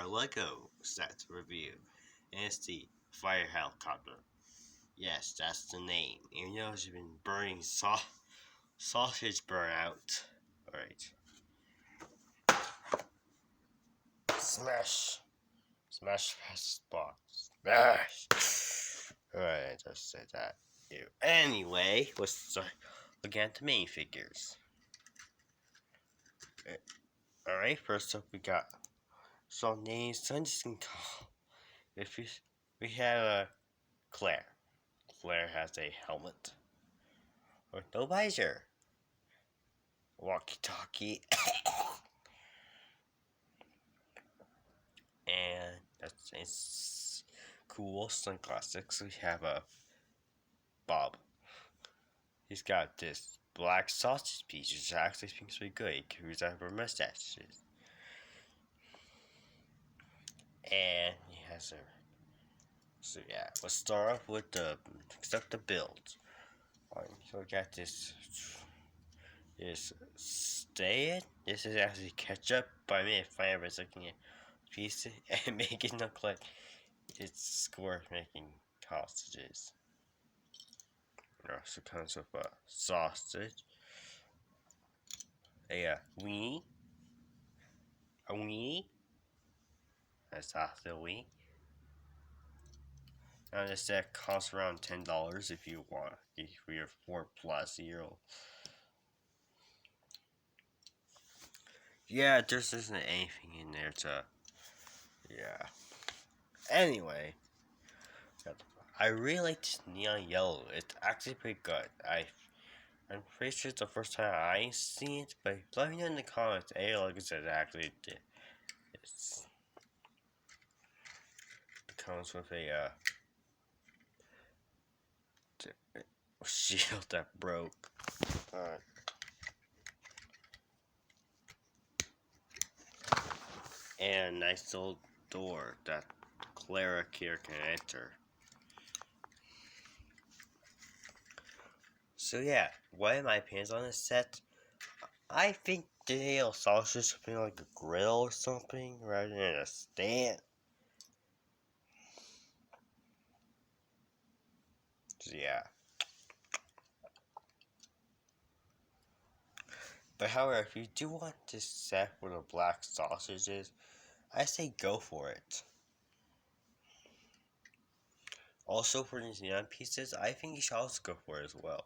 our Lego set review, and it's the fire helicopter. Yes, that's the name. Even though it's been burning sausage burnout. Alright. Smash! Smash past the box. Smash! Alright, I just said that. Anyway, let's start looking at the main figures. Alright, first up we got some names. So I'm just gonna call. We have Claire. Claire has a helmet with no visor, walkie-talkie, and it's cool sunglasses. We have a Bob. He's got this black sausage piece, which actually seems pretty good because I have a mustaches, and he has a. So yeah, let's start off with the builds. So we got this stay it. This is actually ketchup, but I made it fun by looking at pieces and make it look like it's score making sausages. It also comes with a sausage, a weenie, a sausage weenie. Now this set costs around $10 if you want, if you're 4+year-old. Yeah, there isn't anything in there to. Yeah. Anyway, I really like this neon yellow. It's actually pretty good. I'm pretty sure it's the first time I seen it, but let me know in the comments. Like I said, actually it comes with a shield that broke. And a nice little door that Clara here can enter. So yeah, what are my opinions on this set? I think the sausage should be like a grill or something rather than a stand. So yeah. But however, if you do want this set with the black sausages, I say go for it. Also for these neon pieces, I think you should also go for it as well.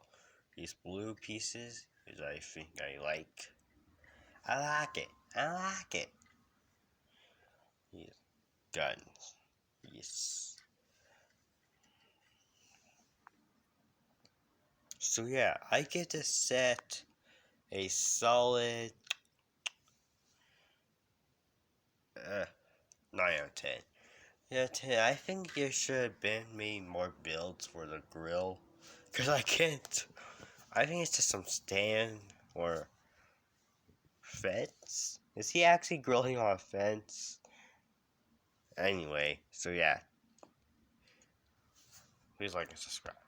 These blue pieces, which I think I like. I like it. I like it. These guns. Yes. So yeah, I give this set a solid 9 out of 10. Yeah, 10. I think there should have been maybe more builds for the grill. Because I can't. I think it's just some stand or fence. Is he actually grilling on a fence? Anyway, so yeah. Please like and subscribe.